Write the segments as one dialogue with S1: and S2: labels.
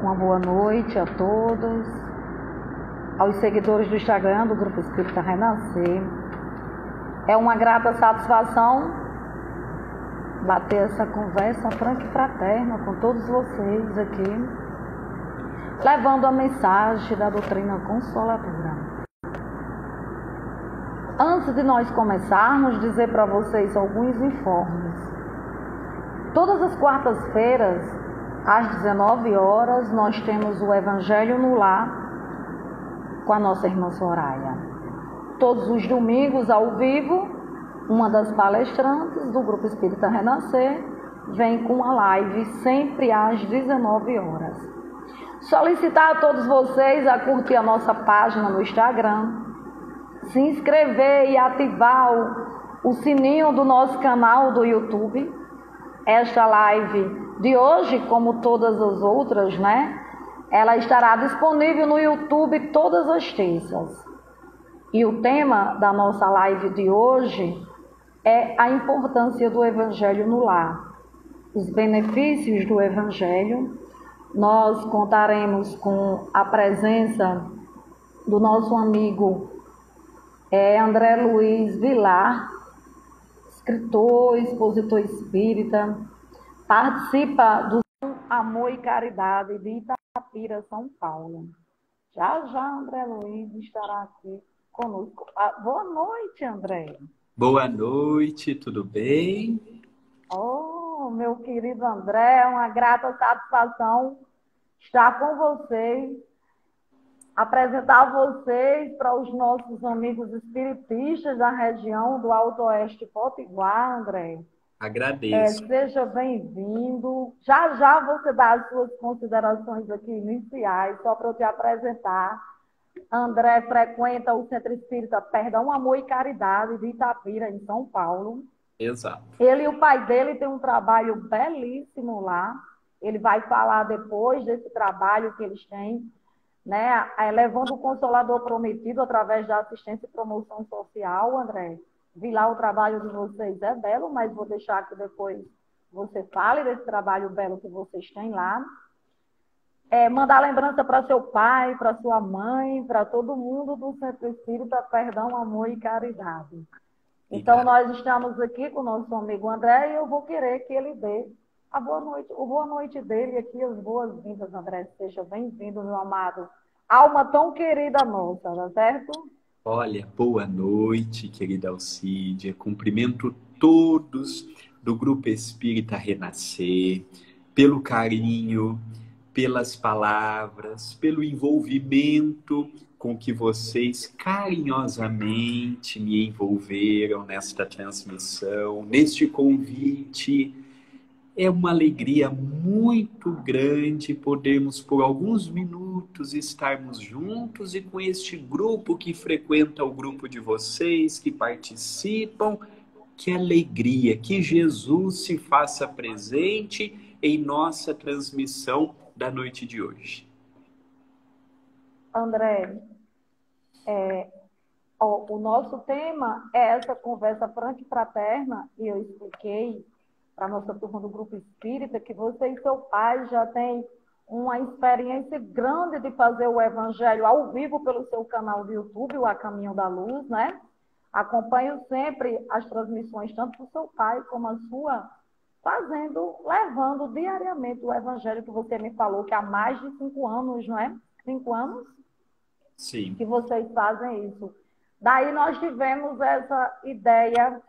S1: Uma boa noite a todos, aos seguidores do Instagram do Grupo Espírita Renascer. É uma grata satisfação bater essa conversa franca e fraterna com todos vocês aqui, levando a mensagem da doutrina consoladora. Antes de nós começarmos, dizer para vocês alguns informes. Todas as quartas-feiras, às 19 horas, nós temos o Evangelho no Lar com a nossa irmã Soraya. Todos os domingos, ao vivo, uma das palestrantes do Grupo Espírita Renascer vem com uma live sempre às 19 horas. Solicitar a todos vocês a curtir a nossa página no Instagram, se inscrever e ativar o sininho do nosso canal do YouTube. Esta live de hoje, como todas as outras, ela estará disponível no YouTube todas as terças. E o tema da nossa live de hoje é a importância do Evangelho no lar. Os benefícios do Evangelho. Nós contaremos com a presença do nosso amigo André Luiz Vilar, escritor, expositor espírita, participa do Amor e Caridade de Itapira, São Paulo. Já André Luiz estará aqui conosco. Boa noite, André.
S2: Boa noite, tudo bem?
S1: Oh, meu querido André, é uma grata satisfação estar com vocês, apresentar vocês para os nossos amigos espiritistas da região do Alto Oeste Potiguar, André.
S2: Agradeço.
S1: Seja bem-vindo. Já você dá as suas considerações aqui iniciais, só para eu te apresentar. André frequenta o Centro Espírita Perdão, Amor e Caridade de Itapira, em São Paulo.
S2: Exato.
S1: Ele e o pai dele têm um trabalho belíssimo lá. Ele vai falar depois desse trabalho que eles têm, levando o Consolador Prometido através da assistência e promoção social, André. Vi lá o trabalho de vocês, é belo, mas vou deixar que depois você fale desse trabalho belo que vocês têm lá. Mandar lembrança para seu pai, para sua mãe, para todo mundo do Centro Espírita Perdão, Amor e Caridade. Então, nós estamos aqui com o nosso amigo André e eu vou querer que ele dê a boa noite dele aqui, as boas-vindas, André. Seja bem-vindo, meu amado. Alma tão querida nossa, tá certo?
S2: Olha, boa noite, querida Alcídia. Cumprimento todos do Grupo Espírita Renascer, pelo carinho, pelas palavras, pelo envolvimento com que vocês carinhosamente me envolveram nesta transmissão, neste convite. É uma alegria muito grande podermos, por alguns minutos, estarmos juntos e com este grupo que frequenta o grupo de vocês, que participam. Que alegria, que Jesus se faça presente em nossa transmissão da noite de hoje.
S1: André, o nosso tema é essa conversa franca e fraterna, e eu expliquei para a nossa turma do Grupo Espírita que você e seu pai já têm uma experiência grande de fazer o Evangelho ao vivo pelo seu canal do YouTube, o A Caminho da Luz, Acompanho sempre as transmissões, tanto do seu pai como a sua, levando diariamente o Evangelho que você me falou, que há mais de 5 anos, 5 anos?
S2: Sim.
S1: Que vocês fazem isso. Daí nós tivemos essa ideia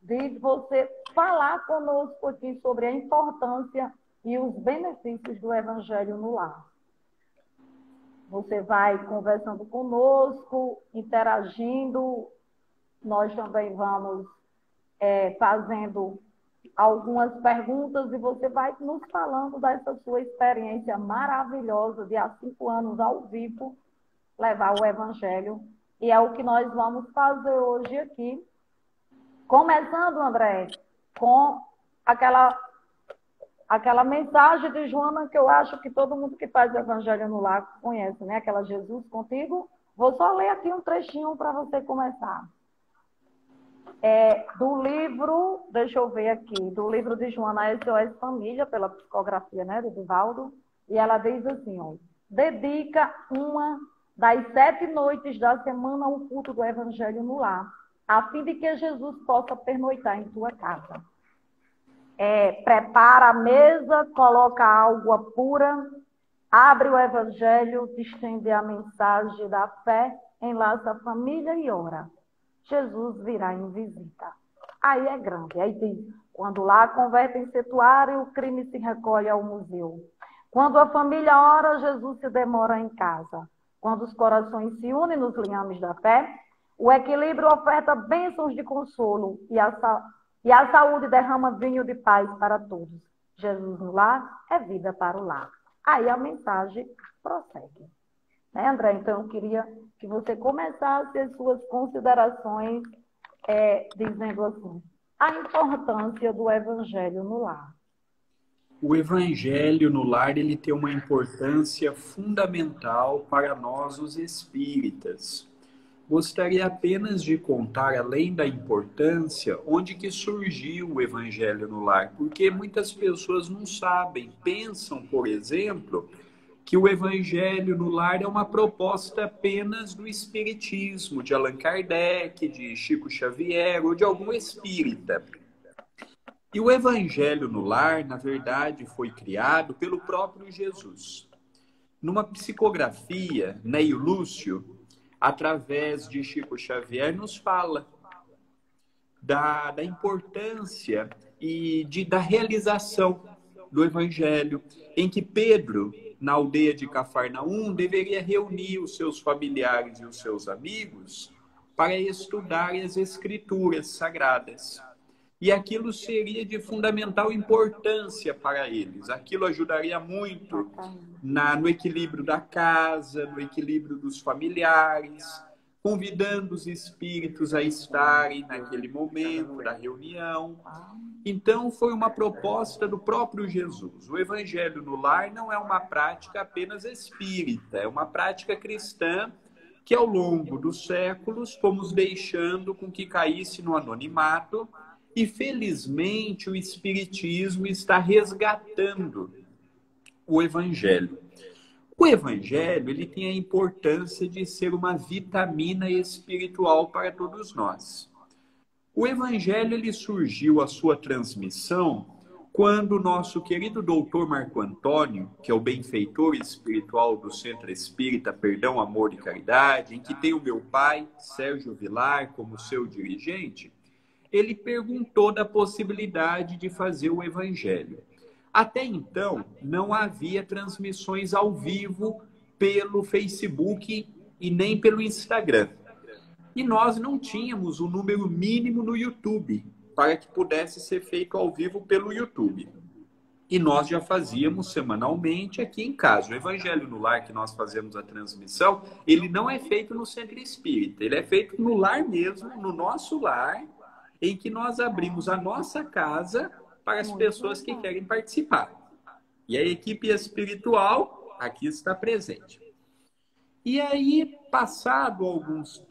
S1: de você falar conosco aqui sobre a importância e os benefícios do Evangelho no lar. Você vai conversando conosco, interagindo, nós também vamos fazendo algumas perguntas e você vai nos falando dessa sua experiência maravilhosa de há 5 anos ao vivo, levar o Evangelho. E é o que nós vamos fazer hoje aqui. Começando, André, com aquela mensagem de Joana que eu acho que todo mundo que faz o Evangelho no Lar conhece, Aquela Jesus contigo. Vou só ler aqui um trechinho para você começar. Do livro, deixa eu ver aqui, do livro de Joana SOS Família, pela psicografia, de Divaldo. E ela diz assim, ó, dedica uma das 7 noites da semana ao culto do Evangelho no lar, a fim de que Jesus possa pernoitar em tua casa. Prepara a mesa, coloca a água pura, abre o Evangelho, estende a mensagem da fé, enlaça a família e ora. Jesus virá em visita. Aí é grande. Aí diz, quando lá converte em setuário, o crime se recolhe ao museu. Quando a família ora, Jesus se demora em casa. Quando os corações se unem nos linhames da fé, o equilíbrio oferta bênçãos de consolo e a saúde derrama vinho de paz para todos. Jesus no lar é vida para o lar. Aí a mensagem prossegue. Né, André? Então, eu queria que você começasse as suas considerações dizendo assim, a importância do Evangelho no lar.
S2: O Evangelho no lar, ele tem uma importância fundamental para nós, os espíritas. Gostaria apenas de contar, além da importância, onde que surgiu o Evangelho no lar, porque muitas pessoas não sabem, pensam, por exemplo, que o Evangelho no lar é uma proposta apenas do Espiritismo, de Allan Kardec, de Chico Xavier ou de algum espírita. E o Evangelho no lar, na verdade, foi criado pelo próprio Jesus. Numa psicografia, Neio Lúcio, através de Chico Xavier, nos fala da importância e da realização do Evangelho, em que Pedro, na aldeia de Cafarnaum, deveria reunir os seus familiares e os seus amigos para estudar as Escrituras Sagradas. E aquilo seria de fundamental importância para eles. Aquilo ajudaria muito no equilíbrio da casa, no equilíbrio dos familiares, convidando os espíritos a estarem naquele momento da reunião. Então, foi uma proposta do próprio Jesus. O Evangelho no lar não é uma prática apenas espírita, é uma prática cristã que, ao longo dos séculos, fomos deixando com que caísse no anonimato. E, felizmente, o Espiritismo está resgatando o Evangelho. O Evangelho, ele tem a importância de ser uma vitamina espiritual para todos nós. O Evangelho, ele surgiu, a sua transmissão, quando o nosso querido doutor Marco Antônio, que é o benfeitor espiritual do Centro Espírita Perdão, Amor e Caridade, em que tem o meu pai, Sérgio Vilar, como seu dirigente, ele perguntou da possibilidade de fazer o Evangelho. Até então, não havia transmissões ao vivo pelo Facebook e nem pelo Instagram. E nós não tínhamos o número mínimo no YouTube para que pudesse ser feito ao vivo pelo YouTube. E nós já fazíamos semanalmente aqui em casa. O Evangelho no Lar, que nós fazemos a transmissão, ele não é feito no Centro Espírita, ele é feito no lar mesmo, no nosso lar, em que nós abrimos a nossa casa para as pessoas que querem participar. E a equipe espiritual aqui está presente. E aí, passado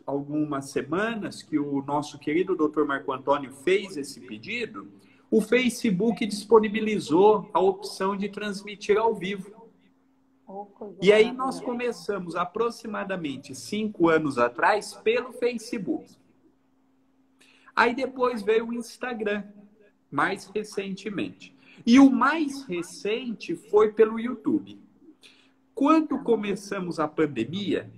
S2: algumas semanas que o nosso querido Dr. Marco Antônio fez esse pedido, o Facebook disponibilizou a opção de transmitir ao vivo. E aí nós começamos aproximadamente 5 anos atrás pelo Facebook. Aí depois veio o Instagram, mais recentemente. E o mais recente foi pelo YouTube. Quando começamos a pandemia,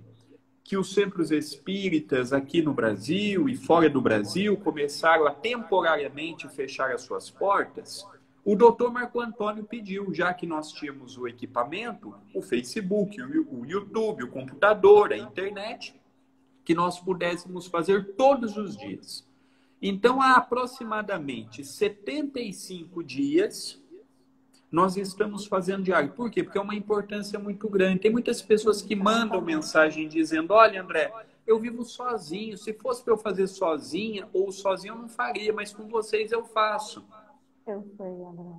S2: que os centros espíritas aqui no Brasil e fora do Brasil começaram a temporariamente fechar as suas portas, o doutor Marco Antônio pediu, já que nós tínhamos o equipamento, o Facebook, o YouTube, o computador, a internet, que nós pudéssemos fazer todos os dias. Então, há aproximadamente 75 dias, nós estamos fazendo diário. Por quê? Porque é uma importância muito grande. Tem muitas pessoas que mandam mensagem dizendo, olha, André, eu vivo sozinho. Se fosse para eu fazer sozinha ou sozinho, eu não faria, mas com vocês eu faço.
S1: Eu sei, André.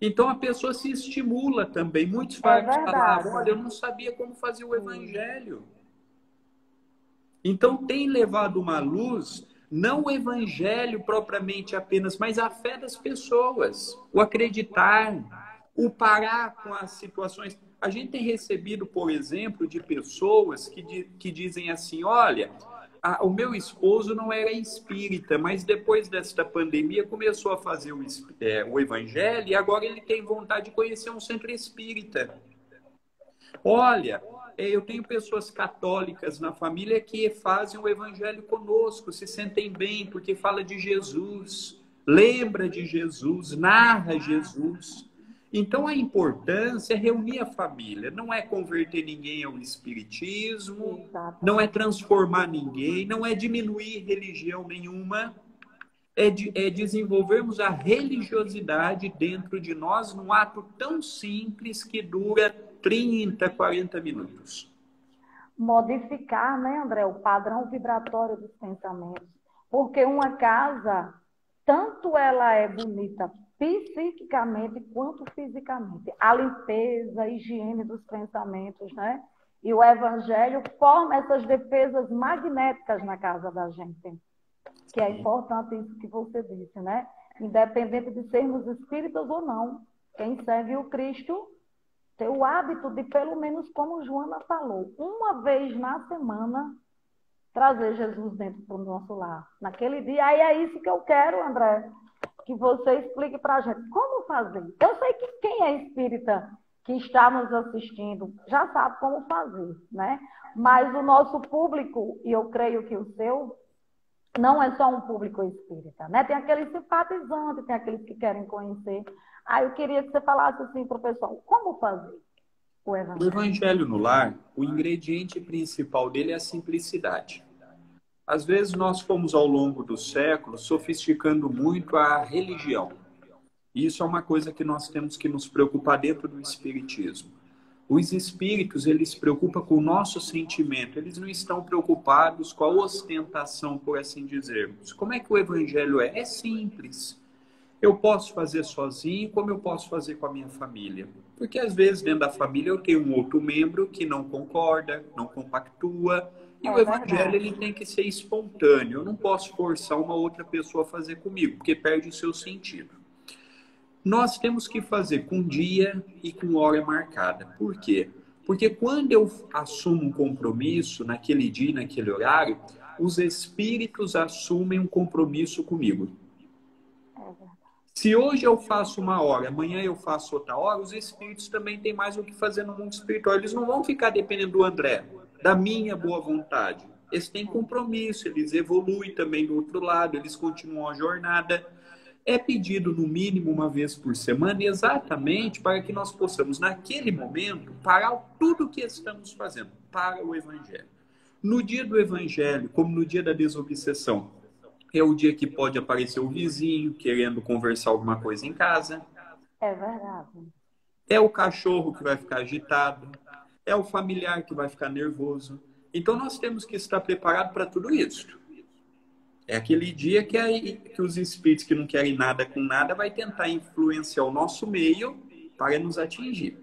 S2: Então, a pessoa se estimula também. Muitos falaram, olha, eu não sabia como fazer o Evangelho. Então, tem levado uma luz... Não o Evangelho propriamente apenas, mas a fé das pessoas. O acreditar, o parar com as situações. A gente tem recebido, por exemplo, de pessoas que dizem assim, olha, o meu esposo não era espírita, mas depois desta pandemia começou a fazer o evangelho e agora ele tem vontade de conhecer um centro espírita. Olha, eu tenho pessoas católicas na família que fazem o evangelho conosco, se sentem bem porque fala de Jesus, lembra de Jesus, narra Jesus. Então a importância é reunir a família, não é converter ninguém ao espiritismo, não é transformar ninguém, não é diminuir religião nenhuma, é desenvolvermos a religiosidade dentro de nós num ato tão simples que dura 30, 40 minutos.
S1: Modificar, né, André, o padrão vibratório dos pensamentos. Porque uma casa, tanto ela é bonita psiquicamente quanto fisicamente. A limpeza, a higiene dos pensamentos, né? E o evangelho forma essas defesas magnéticas na casa da gente. Que é importante isso que você disse, né? Independente de sermos espíritas ou não, quem segue o Cristo tem o hábito de, pelo menos como Joana falou, uma vez na semana, trazer Jesus dentro do nosso lar. Naquele dia, aí é isso que eu quero, André, que você explique para a gente. Como fazer? Eu sei que quem é espírita que está nos assistindo já sabe como fazer, né? Mas o nosso público, e eu creio que o seu, não é só um público espírita, né? Tem aqueles simpatizantes, tem aqueles que querem conhecer. Aí eu queria que você falasse assim para o pessoal, como fazer o evangelho?
S2: O evangelho no lar, o ingrediente principal dele é a simplicidade. Às vezes nós fomos ao longo dos séculos sofisticando muito a religião. E isso é uma coisa que nós temos que nos preocupar dentro do espiritismo. Os espíritos, eles se preocupam com o nosso sentimento, eles não estão preocupados com a ostentação, por assim dizermos. Como é que o evangelho é? É simples. Eu posso fazer sozinho, como eu posso fazer com a minha família. Porque às vezes dentro da família eu tenho um outro membro que não concorda, não compactua, e o evangelho ele tem que ser espontâneo. Eu não posso forçar uma outra pessoa a fazer comigo, porque perde o seu sentido. Nós temos que fazer com dia e com hora marcada. Por quê? Porque quando eu assumo um compromisso naquele dia e naquele horário, os espíritos assumem um compromisso comigo. Se hoje eu faço uma hora, amanhã eu faço outra hora, os espíritos também têm mais o que fazer no mundo espiritual. Eles não vão ficar dependendo do André, da minha boa vontade. Eles têm compromisso, eles evoluem também do outro lado, eles continuam a jornada. É pedido no mínimo uma vez por semana, exatamente para que nós possamos, naquele momento, parar tudo o que estamos fazendo para o Evangelho. No dia do Evangelho, como no dia da desobsessão, é o dia que pode aparecer o vizinho querendo conversar alguma coisa em casa.
S1: É verdade.
S2: É o cachorro que vai ficar agitado. É o familiar que vai ficar nervoso. Então nós temos que estar preparados para tudo isso. É aquele dia que os espíritos que não querem nada com nada vai tentar influenciar o nosso meio para nos atingir.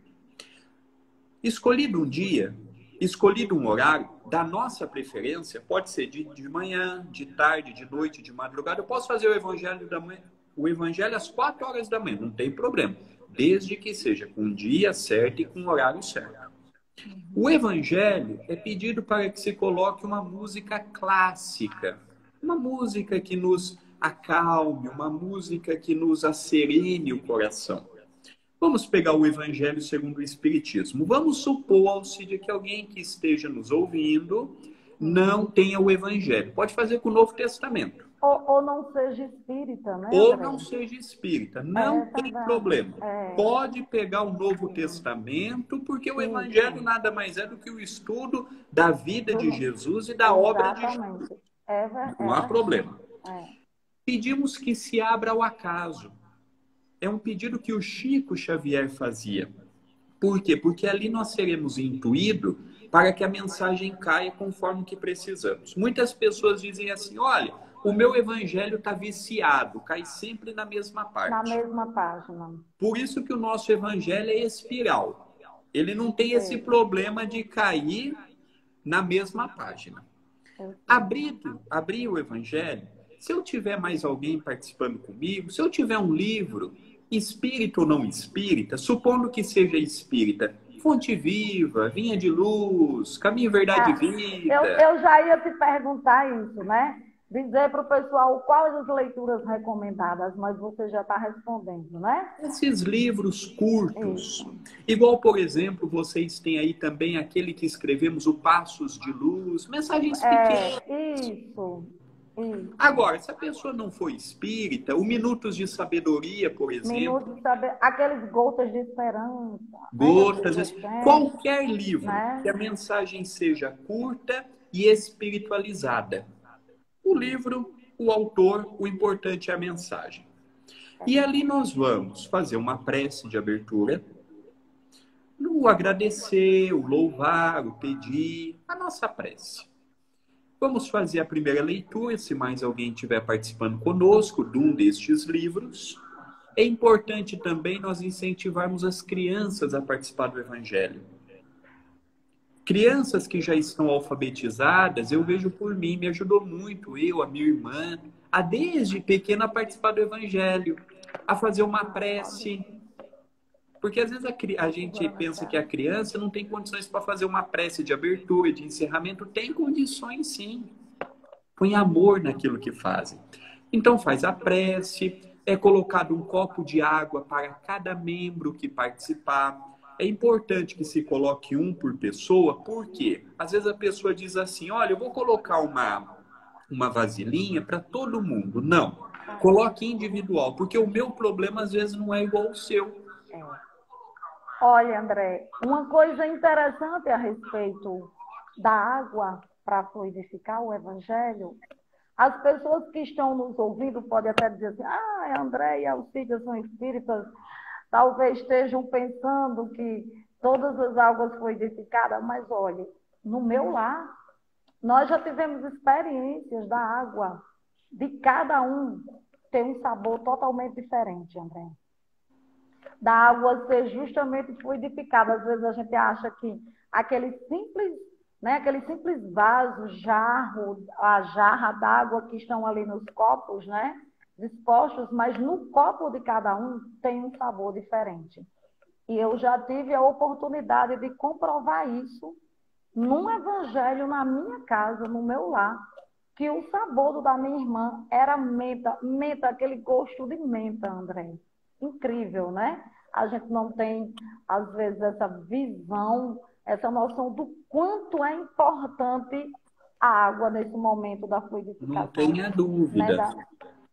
S2: Escolhido um dia, escolhido um horário, da nossa preferência, pode ser de manhã, de tarde, de noite, de madrugada. Eu posso fazer o evangelho às 4 horas da manhã, não tem problema. Desde que seja com o dia certo e com o horário certo. O evangelho é pedido para que se coloque uma música clássica. Uma música que nos acalme, uma música que nos acerene o coração. Vamos pegar o Evangelho segundo o Espiritismo. Vamos supor, Alcide, que alguém que esteja nos ouvindo não tenha o Evangelho. Pode fazer com o Novo Testamento.
S1: Ou não seja espírita, né?
S2: Ou não seja espírita. Não tem problema. Pode pegar o Novo Testamento, porque o Evangelho nada mais é do que o estudo da vida de Jesus e da obra de Jesus. Não há problema. Pedimos que se abra ao acaso. É um pedido que o Chico Xavier fazia. Por quê? Porque ali nós seremos intuídos para que a mensagem caia conforme que precisamos. Muitas pessoas dizem assim, olha, o meu evangelho está viciado, cai sempre na mesma parte.
S1: Na mesma página.
S2: Por isso que o nosso evangelho é espiral. Ele não tem esse problema de cair na mesma página. Abrir o evangelho, se eu tiver mais alguém participando comigo, se eu tiver um livro, espírita ou não espírita, supondo que seja espírita, Fonte Viva, Vinha de Luz, Caminho, Verdade e Vida.
S1: Eu já ia te perguntar isso, né? Dizer para o pessoal quais as leituras recomendadas, mas você já está respondendo, né?
S2: Esses livros curtos.
S1: Isso.
S2: Igual, por exemplo, vocês têm aí também aquele que escrevemos, o Passos de Luz, mensagens pequenas.
S1: Isso.
S2: Agora, se a pessoa não for espírita, o Minutos de Sabedoria, por exemplo.
S1: Minutos de saber, aqueles gotas de esperança.
S2: Gotas, qualquer livro
S1: né?
S2: que a mensagem seja curta e espiritualizada. O livro, o autor, o importante é a mensagem. E ali nós vamos fazer uma prece de abertura, o agradecer, o louvar, o pedir, a nossa prece. Vamos fazer a primeira leitura, se mais alguém estiver participando conosco de um destes livros. É importante também nós incentivarmos as crianças a participar do Evangelho. Crianças que já estão alfabetizadas, eu vejo por mim, me ajudou muito, eu, a minha irmã, a desde pequena participar do Evangelho, a fazer uma prece. Porque às vezes a gente pensa que a criança não tem condições para fazer uma prece de abertura, de encerramento. Tem condições, sim. Põe amor naquilo que fazem. Então faz a prece, é colocado um copo de água para cada membro que participar. É importante que se coloque um por pessoa, porque às vezes a pessoa diz assim, olha, eu vou colocar uma vasilhinha para todo mundo. Não, coloque individual, porque o meu problema às vezes não é igual ao seu.
S1: Olha, André, uma coisa interessante a respeito da água para fluidificar o Evangelho, as pessoas que estão nos ouvindo podem até dizer assim, André e Alcídia são espíritas, talvez estejam pensando que todas as águas fluidificadas, mas olha, no meu lar, nós já tivemos experiências da água, de cada um ter um sabor totalmente diferente, André. Da água ser justamente fluidificada. Às vezes a gente acha que aquele simples vaso, jarro, a jarra d'água que estão ali nos copos, né, dispostos, mas no copo de cada um tem um sabor diferente. E eu já tive a oportunidade de comprovar isso num evangelho na minha casa, no meu lar, que o sabor do da minha irmã era menta, aquele gosto de menta, André. Incrível, né? A gente não tem, às vezes, essa visão, essa noção do quanto é importante a água nesse momento da fluidificação.
S2: Não tenha dúvida.
S1: Né?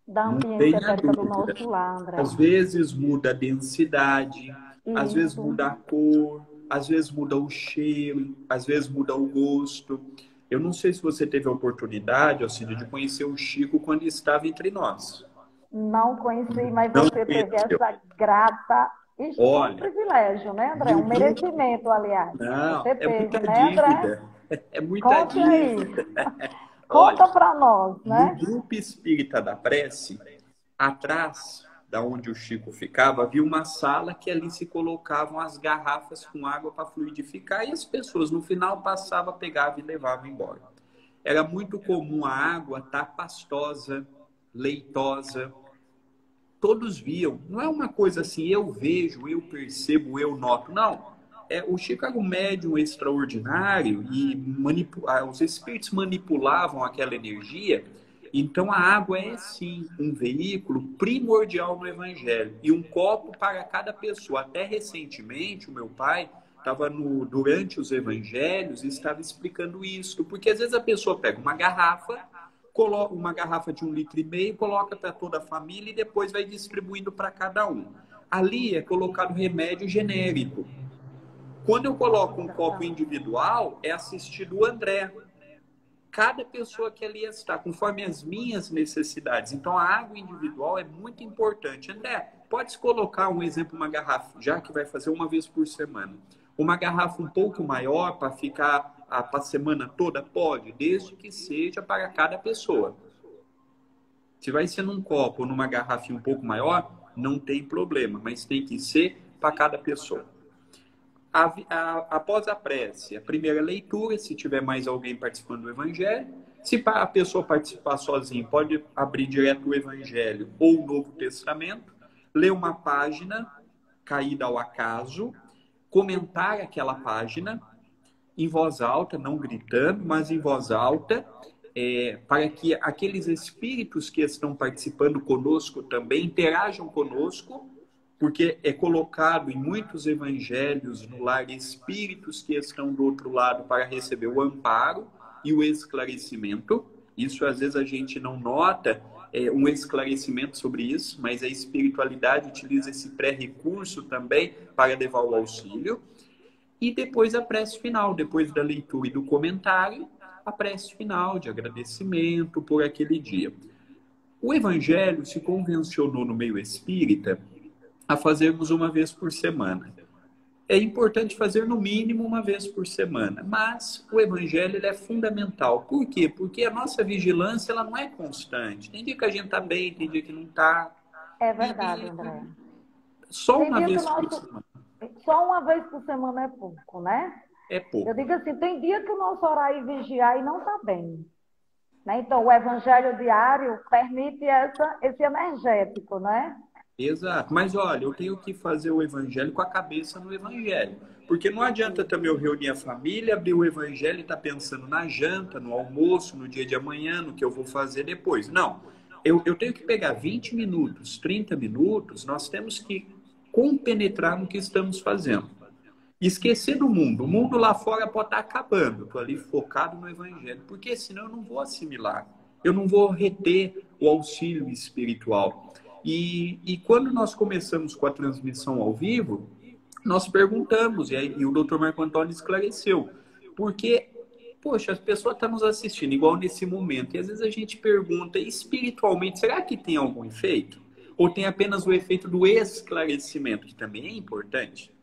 S1: Da ambiência etérica do nosso lar, André.
S2: Às vezes muda a densidade, às vezes muda a cor, às vezes muda o cheiro, às vezes muda o gosto. Eu não sei se você teve a oportunidade, Alcídia, de conhecer o Chico quando estava entre nós.
S1: Não conheci, mas você teve essa grata... Isso é um privilégio, né, André? Um merecimento, aliás.
S2: Não,
S1: você teve,
S2: muita
S1: né,
S2: dívida.
S1: André?
S2: É muita
S1: Conte
S2: dívida.
S1: Aí. Conta para nós, né?
S2: No grupo espírita da prece, atrás da onde o Chico ficava, havia uma sala que ali se colocavam as garrafas com água para fluidificar e as pessoas, no final, passavam, pegavam e levavam embora. Era muito comum a água estar pastosa, leitosa. Todos viam. Não é uma coisa assim, eu vejo, eu percebo, eu noto. Não. O Chico era um médium extraordinário e os espíritos manipulavam aquela energia. Então, a água é, sim, um veículo primordial no Evangelho. E um copo para cada pessoa. Até recentemente, o meu pai estava durante os Evangelhos e estava explicando isso. Porque, às vezes, a pessoa pega uma garrafa, coloca uma garrafa de 1,5 litro, coloca para toda a família e depois vai distribuindo para cada um. Ali é colocado remédio genérico. Quando eu coloco um copo individual, é assistido o André. Cada pessoa que ali está, conforme as minhas necessidades. Então, a água individual é muito importante. André, pode colocar um exemplo, uma garrafa, já que vai fazer uma vez por semana. Uma garrafa um pouco maior para ficar para a semana toda? Pode, desde que seja para cada pessoa. Se vai ser num copo ou numa garrafinha um pouco maior, não tem problema, mas tem que ser para cada pessoa. Após a prece, a primeira leitura, se tiver mais alguém participando do Evangelho. Se a pessoa participar sozinha, pode abrir direto o Evangelho ou o Novo Testamento, ler uma página caída ao acaso, comentar aquela página em voz alta, não gritando, mas em voz alta, para que aqueles espíritos que estão participando conosco também interajam conosco, porque é colocado em muitos evangelhos no lar espíritos que estão do outro lado para receber o amparo e o esclarecimento. Isso às vezes a gente não nota um esclarecimento sobre isso, mas a espiritualidade utiliza esse pré-recurso também para levar o auxílio. E depois a prece final, depois da leitura e do comentário, a prece final de agradecimento por aquele dia. O Evangelho se convencionou no meio espírita a fazermos uma vez por semana. É importante fazer no mínimo uma vez por semana, mas o Evangelho ele é fundamental. Por quê? Porque a nossa vigilância ela não é constante. Tem dia que a gente está bem, tem dia que não está.
S1: É verdade, André.
S2: Só uma vez por semana.
S1: Só uma vez por semana é pouco, né?
S2: É pouco.
S1: Eu digo assim, tem dia que o nosso orar e vigiar e não está bem. Né? Então, o Evangelho diário permite esse energético, né?
S2: Exato. Mas olha, eu tenho que fazer o Evangelho com a cabeça no Evangelho. Porque não adianta também eu reunir a família, abrir o Evangelho e estar pensando na janta, no almoço, no dia de amanhã, no que eu vou fazer depois. Não. Eu tenho que pegar 20 minutos, 30 minutos, nós temos que compenetrar no que estamos fazendo. Esquecer do mundo. O mundo lá fora pode estar acabando. Estou ali focado no Evangelho. Porque senão eu não vou assimilar. Eu não vou reter o auxílio espiritual. E quando nós começamos com a transmissão ao vivo, nós perguntamos, e o Dr. Marco Antônio esclareceu. Porque, poxa, as pessoas estão nos assistindo, igual nesse momento. E às vezes a gente pergunta, espiritualmente, será que tem algum efeito? Ou tem apenas o efeito do esclarecimento, que também é importante?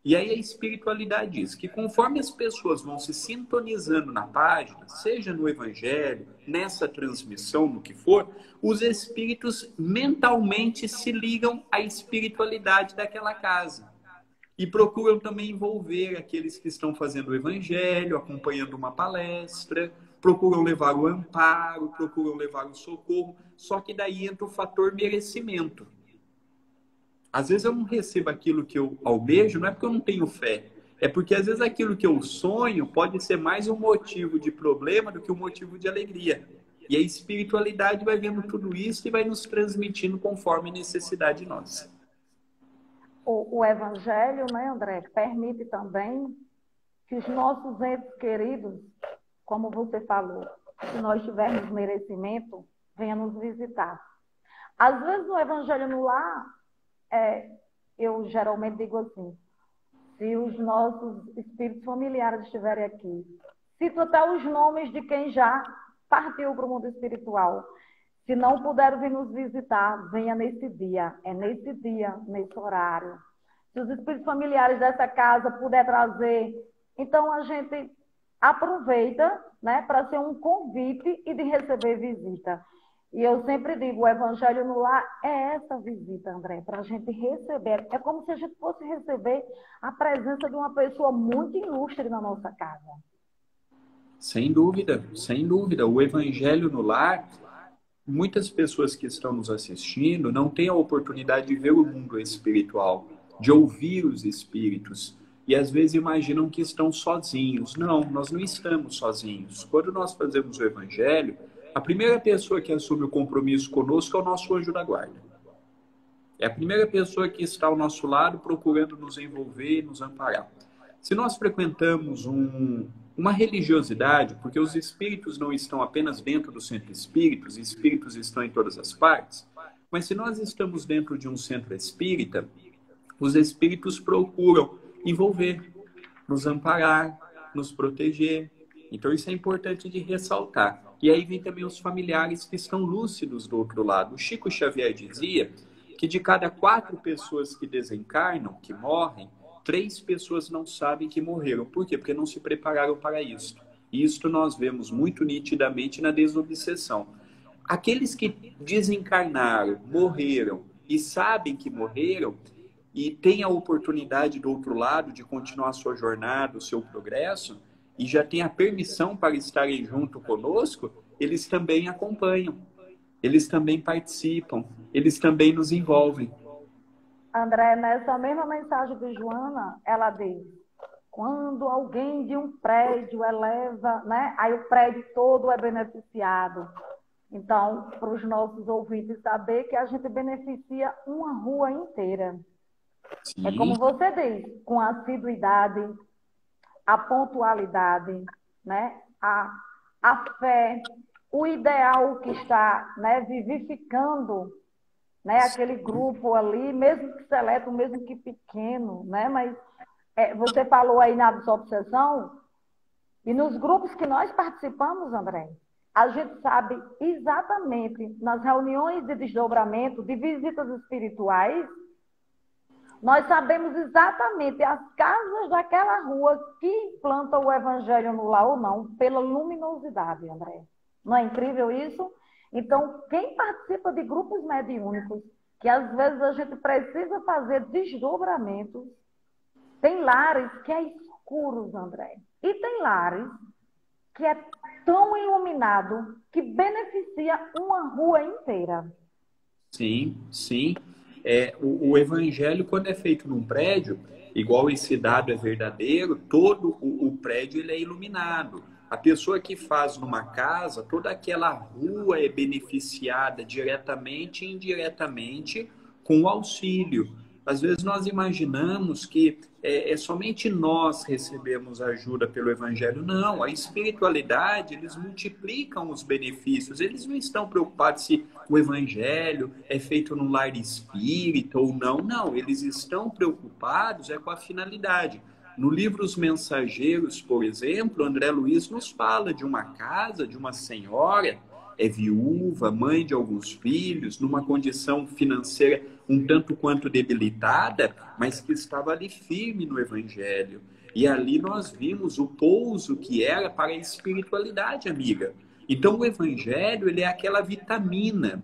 S2: E aí a espiritualidade diz que conforme as pessoas vão se sintonizando na página, seja no Evangelho, nessa transmissão, no que for, os espíritos mentalmente se ligam à espiritualidade daquela casa. E procuram também envolver aqueles que estão fazendo o Evangelho, acompanhando uma palestra, procuram levar o amparo, procuram levar o socorro, só que daí entra o fator merecimento. Às vezes eu não recebo aquilo que eu almejo, não é porque eu não tenho fé. É porque às vezes aquilo que eu sonho pode ser mais um motivo de problema do que um motivo de alegria. E a espiritualidade vai vendo tudo isso e vai nos transmitindo conforme necessidade nossa.
S1: O Evangelho, né, André, permite também que os nossos entes queridos, como você falou, se nós tivermos merecimento, venha nos visitar. Às vezes no Evangelho no lar, eu geralmente digo assim, se os nossos espíritos familiares estiverem aqui, cito até os nomes de quem já partiu para o mundo espiritual. Se não puder vir nos visitar, venha nesse dia. É nesse dia, nesse horário. Se os espíritos familiares dessa casa puder trazer, então a gente aproveita, né, para ser um convite e de receber visita. E eu sempre digo, o Evangelho no lar é essa visita, André, para a gente receber. É como se a gente fosse receber a presença de uma pessoa muito ilustre na nossa casa.
S2: Sem dúvida, sem dúvida. O Evangelho no lar, muitas pessoas que estão nos assistindo não têm a oportunidade de ver o mundo espiritual, de ouvir os espíritos. E às vezes imaginam que estão sozinhos. Não, nós não estamos sozinhos. Quando nós fazemos o Evangelho, a primeira pessoa que assume o compromisso conosco é o nosso anjo da guarda. É a primeira pessoa que está ao nosso lado procurando nos envolver e nos amparar. Se nós frequentamos uma religiosidade, porque os espíritos não estão apenas dentro do centro espírita, os espíritos estão em todas as partes, mas se nós estamos dentro de um centro espírita, os espíritos procuram envolver, nos amparar, nos proteger. Então isso é importante de ressaltar. E aí vem também os familiares que estão lúcidos do outro lado. O Chico Xavier dizia que de cada 4 pessoas que desencarnam, que morrem, 3 pessoas não sabem que morreram. Por quê? Porque não se prepararam para isso. E isto nós vemos muito nitidamente na desobsessão. Aqueles que desencarnaram, morreram e sabem que morreram e têm a oportunidade do outro lado de continuar a sua jornada, o seu progresso, e já têm a permissão para estarem junto conosco, eles também acompanham, eles também participam, eles também nos envolvem.
S1: André, nessa mesma mensagem de Joana, ela diz: quando alguém de um prédio eleva, né? Aí o prédio todo é beneficiado. Então, para os nossos ouvintes saber que a gente beneficia uma rua inteira. É
S2: Sim,
S1: como você diz, com a assiduidade, a pontualidade, né? A fé, o ideal que está, né, vivificando, né, aquele grupo ali, mesmo que seleto, mesmo que pequeno, né? Mas você falou aí na desobsessão, e nos grupos que nós participamos, André, a gente sabe exatamente, nas reuniões de desdobramento, de visitas espirituais, nós sabemos exatamente as casas daquela rua que implantam o evangelho no lar ou não, pela luminosidade, André. Não é incrível isso? Então, quem participa de grupos mediúnicos, que às vezes a gente precisa fazer desdobramentos, tem lares que é escuros, André. E tem lares que é tão iluminado que beneficia uma rua inteira.
S2: sim, sim. O evangelho, quando é feito num prédio, igual esse dado é verdadeiro, todo o prédio ele é iluminado. A pessoa que faz numa casa, toda aquela rua é beneficiada diretamente e indiretamente com o auxílio. Às vezes nós imaginamos que somente nós recebemos ajuda pelo Evangelho. Não, a espiritualidade, eles multiplicam os benefícios. Eles não estão preocupados se o Evangelho é feito num lar espírita ou não. Não, eles estão preocupados com a finalidade. No livro Os Mensageiros, por exemplo, André Luiz nos fala de uma casa, de uma senhora, viúva, mãe de alguns filhos, numa condição financeira um tanto quanto debilitada, mas que estava ali firme no Evangelho. E ali nós vimos o pouso que era para a espiritualidade, amiga. Então o Evangelho, ele é aquela vitamina,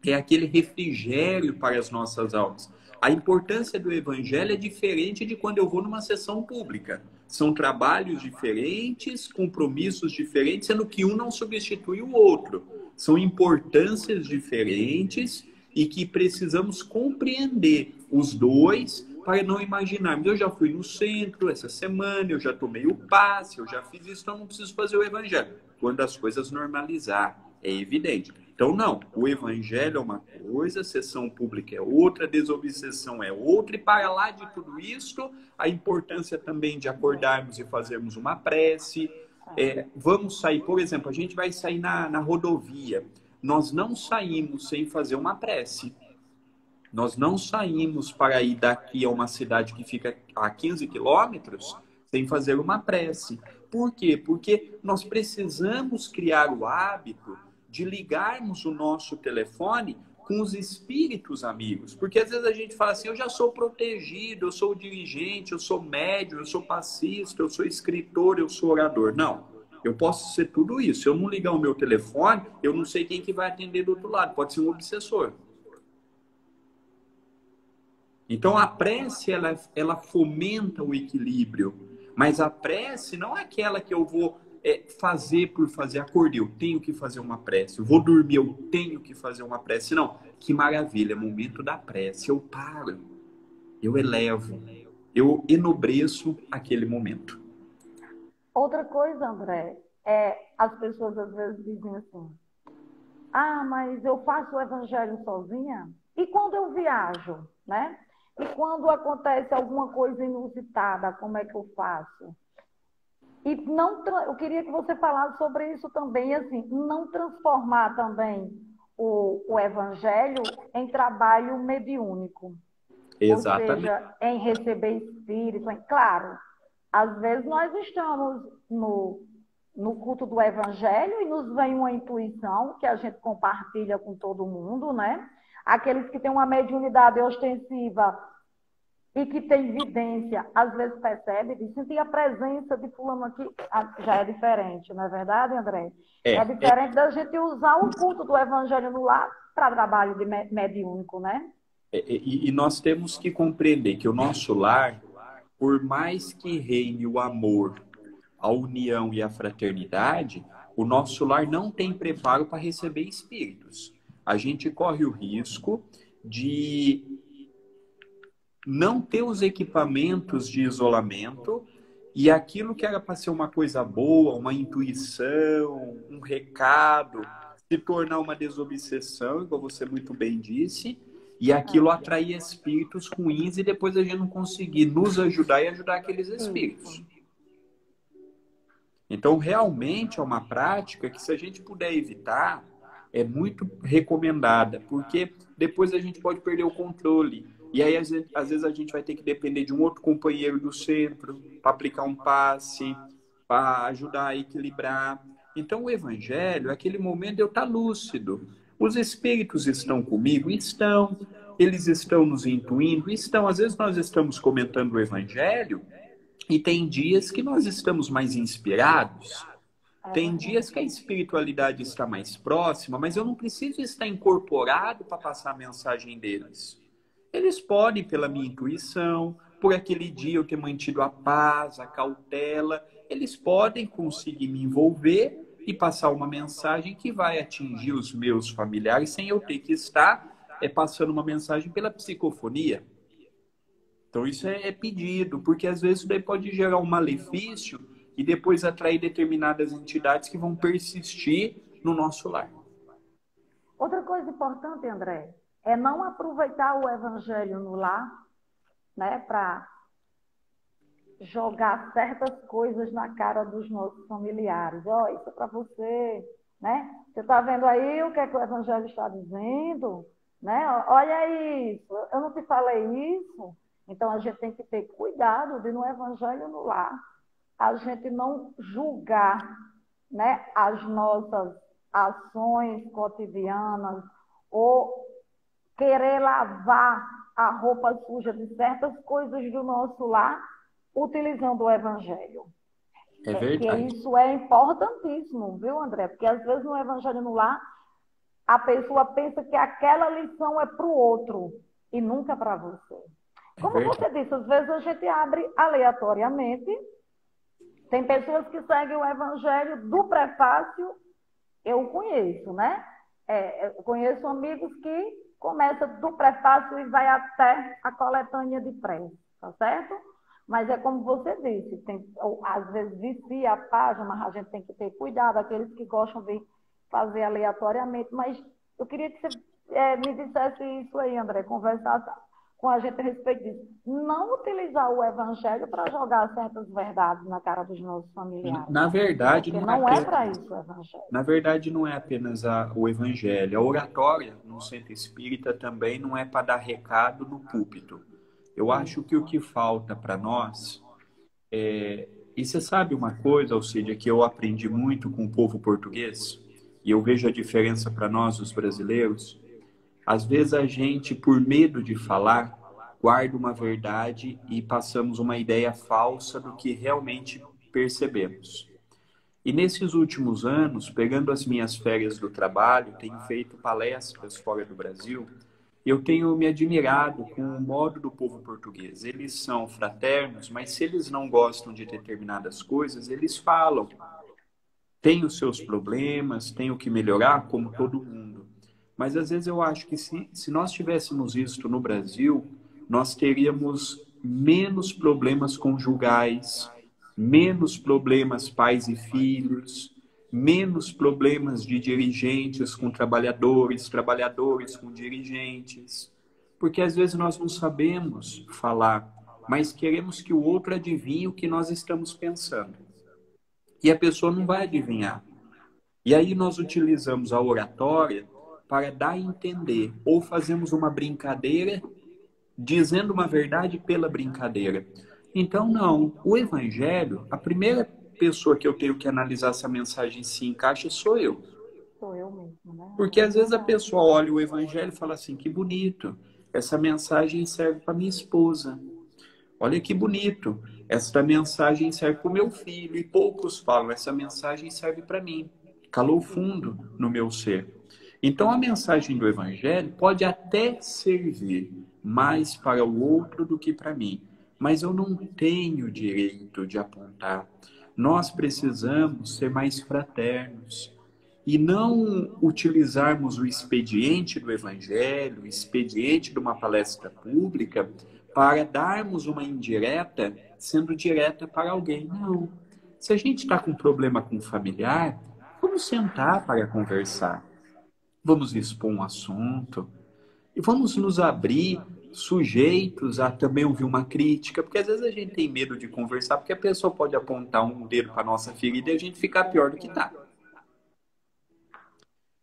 S2: é aquele refrigério para as nossas almas. A importância do Evangelho é diferente de quando eu vou numa sessão pública. São trabalhos diferentes, compromissos diferentes, sendo que um não substitui o outro. São importâncias diferentes e que precisamos compreender os dois para não imaginarmos. Eu já fui no centro essa semana, eu já tomei o passe, eu já fiz isso, então não preciso fazer o Evangelho. Quando as coisas normalizar, é evidente. Então, não, o evangelho é uma coisa, a sessão pública é outra, a desobsessão é outra, e para lá de tudo isso, a importância também de acordarmos e fazermos uma prece. Vamos sair, por exemplo, a gente vai sair na rodovia, nós não saímos sem fazer uma prece. Nós não saímos para ir daqui a uma cidade que fica a 15 quilômetros sem fazer uma prece. Por quê? Porque nós precisamos criar o hábito de ligarmos o nosso telefone com os espíritos amigos. Porque às vezes a gente fala assim, eu já sou protegido, eu sou dirigente, eu sou médium, eu sou passista, eu sou escritor, eu sou orador. Não, eu posso ser tudo isso. Se eu não ligar o meu telefone, eu não sei quem que vai atender do outro lado. Pode ser um obsessor. Então a prece, ela fomenta o equilíbrio. Mas a prece não é aquela que eu vou fazer por fazer. Acordei, eu tenho que fazer uma prece. Eu vou dormir, eu tenho que fazer uma prece. Não, que maravilha, é momento da prece. Eu paro, eu elevo, eu enobreço aquele momento.
S1: Outra coisa, André, as pessoas às vezes dizem assim, mas eu faço o evangelho sozinha? E quando eu viajo, né? E quando acontece alguma coisa inusitada, como é que eu faço? E não, eu queria que você falasse sobre isso também, assim, não transformar também o evangelho em trabalho mediúnico. Ou
S2: Exatamente.
S1: seja, em receber espírito. Claro, às vezes nós estamos no culto do evangelho e nos vem uma intuição que a gente compartilha com todo mundo, né? Aqueles que têm uma mediunidade ostensiva e que tem evidência, às vezes percebe, de sentir a presença de fulano aqui, já é diferente, não é verdade, André? É diferente da gente usar o culto do evangelho no lar para trabalho de mediúnico, né?
S2: E nós temos que compreender que o nosso lar, por mais que reine o amor, a união e a fraternidade, o nosso lar não tem preparo para receber espíritos. A gente corre o risco de não ter os equipamentos de isolamento e aquilo que era para ser uma coisa boa, uma intuição, um recado, se tornar uma desobsessão, igual você muito bem disse, e aquilo atrair espíritos ruins e depois a gente não conseguir nos ajudar e ajudar aqueles espíritos. Então, realmente é uma prática que, se a gente puder evitar, é muito recomendada, porque depois a gente pode perder o controle. E aí, às vezes, a gente vai ter que depender de um outro companheiro do centro para aplicar um passe, para ajudar a equilibrar. Então, o evangelho é aquele momento de eu estar lúcido. Os espíritos estão comigo? Estão. Eles estão nos intuindo? Estão. Às vezes, nós estamos comentando o evangelho e tem dias que nós estamos mais inspirados. Tem dias que a espiritualidade está mais próxima, mas eu não preciso estar incorporado para passar a mensagem deles. Eles podem, pela minha intuição, por aquele dia eu ter mantido a paz, a cautela, eles podem conseguir me envolver e passar uma mensagem que vai atingir os meus familiares sem eu ter que estar passando uma mensagem pela psicofonia. Então isso é pedido, porque às vezes isso daí pode gerar um malefício e depois atrair determinadas entidades que vão persistir no nosso lar.
S1: Outra coisa importante, André, é não aproveitar o evangelho no lar, né, para jogar certas coisas na cara dos nossos familiares. Ó, isso é para você, né? Você está vendo aí o que é que o evangelho está dizendo, né? Olha isso, eu não te falei isso. Então a gente tem que ter cuidado de no evangelho no lar a gente não julgar, né, as nossas ações cotidianas ou querer lavar a roupa suja de certas coisas do nosso lar utilizando o evangelho.
S2: É verdade.
S1: Que isso é importantíssimo, viu, André? Porque às vezes no evangelho no lar a pessoa pensa que aquela lição é para o outro e nunca para você. Como você disse, às vezes a gente abre aleatoriamente. Tem pessoas que seguem o evangelho do prefácio, eu conheço, né? Eu conheço amigos que começam do prefácio e vai até a coletânea de prece, tá certo? Mas é como você disse, às vezes vicia a página, mas a gente tem que ter cuidado, aqueles que gostam de fazer aleatoriamente. Mas eu queria que você me dissesse isso aí, André, conversasse com a gente a respeito disso. Não utilizar o evangelho para jogar certas verdades na cara dos nossos familiares.
S2: Na verdade,
S1: não é para isso o evangelho.
S2: Na verdade, não é apenas o evangelho. A oratória no centro espírita também não é para dar recado no púlpito. Eu acho que o que falta para nós é... E você sabe uma coisa, Alcídia, que eu aprendi muito com o povo português, e eu vejo a diferença para nós, os brasileiros. Às vezes a gente, por medo de falar, guarda uma verdade e passamos uma ideia falsa do que realmente percebemos. E nesses últimos anos, pegando as minhas férias do trabalho, tenho feito palestras fora do Brasil, eu tenho me admirado com o modo do povo português. Eles são fraternos, mas se eles não gostam de determinadas coisas, eles falam. Tem os seus problemas, tem o que melhorar, como todo mundo. Mas às vezes eu acho que se nós tivéssemos isso no Brasil, nós teríamos menos problemas conjugais, menos problemas pais e filhos, menos problemas de dirigentes com trabalhadores, trabalhadores com dirigentes. Porque às vezes nós não sabemos falar, mas queremos que o outro adivinhe o que nós estamos pensando. E a pessoa não vai adivinhar. E aí nós utilizamos a oratória para dar a entender, ou fazemos uma brincadeira dizendo uma verdade pela brincadeira. Então, não. O evangelho, a primeira pessoa que eu tenho que analisar se a mensagem se encaixa sou eu.
S1: Sou eu mesmo, né?
S2: Porque às vezes a pessoa olha o evangelho e fala assim, que bonito, essa mensagem serve para minha esposa. Olha que bonito, essa mensagem serve para o meu filho. E poucos falam, essa mensagem serve para mim. Calou fundo no meu ser. Então, a mensagem do evangelho pode até servir mais para o outro do que para mim. Mas eu não tenho direito de apontar. Nós precisamos ser mais fraternos. E não utilizarmos o expediente do evangelho, o expediente de uma palestra pública, para darmos uma indireta sendo direta para alguém. Não. Se a gente está com problema com um familiar, vamos sentar para conversar. Vamos expor um assunto e vamos nos abrir sujeitos a também ouvir uma crítica, porque às vezes a gente tem medo de conversar, porque a pessoa pode apontar um dedo para a nossa ferida e a gente ficar pior do que está.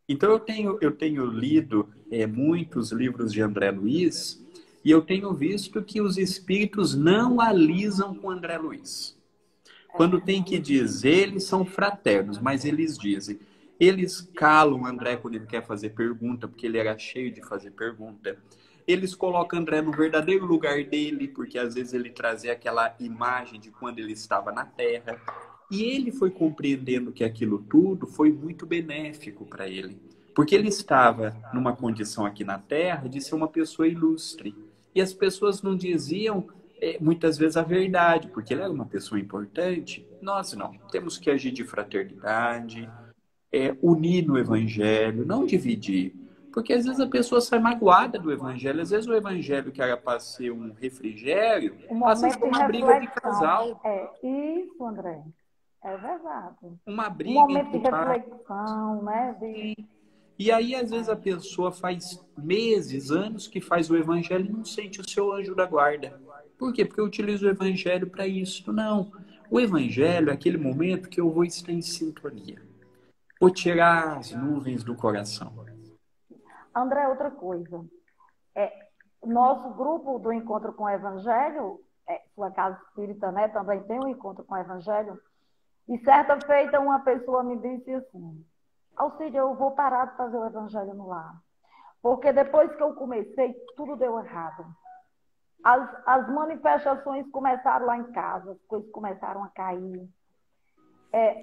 S2: Então eu tenho lido muitos livros de André Luiz e eu tenho visto que os espíritos não alisam com André Luiz. Quando tem que dizer, eles são fraternos, mas eles dizem. Eles calam André quando ele quer fazer pergunta, porque ele era cheio de fazer pergunta. Eles colocam André no verdadeiro lugar dele, porque às vezes ele trazia aquela imagem de quando ele estava na Terra. E ele foi compreendendo que aquilo tudo foi muito benéfico para ele. Porque ele estava numa condição aqui na Terra de ser uma pessoa ilustre. E as pessoas não diziam muitas vezes a verdade, porque ele era uma pessoa importante. Nós não. Temos que agir de fraternidade, unir no Evangelho, não dividir. Porque às vezes a pessoa sai magoada do Evangelho. Às vezes o Evangelho que era para ser um refrigério, passa a ser uma briga de casal.
S1: Isso, André. É verdade.
S2: Uma briga
S1: Momento de reflexão, né?
S2: E aí, às vezes, a pessoa faz meses, anos que faz o Evangelho e não sente o seu anjo da guarda. Por quê? Porque eu utilizo o Evangelho para isso. Não. O Evangelho é aquele momento que eu vou estar em sintonia. Vou tirar as nuvens do coração.
S1: André, outra coisa. Nosso grupo do Encontro com o Evangelho, sua casa espírita, né, também tem um Encontro com o Evangelho. E certa feita uma pessoa me disse assim: Alcide, eu vou parar de fazer o Evangelho no lar. Porque depois que eu comecei, tudo deu errado. As manifestações começaram lá em casa, as coisas começaram a cair.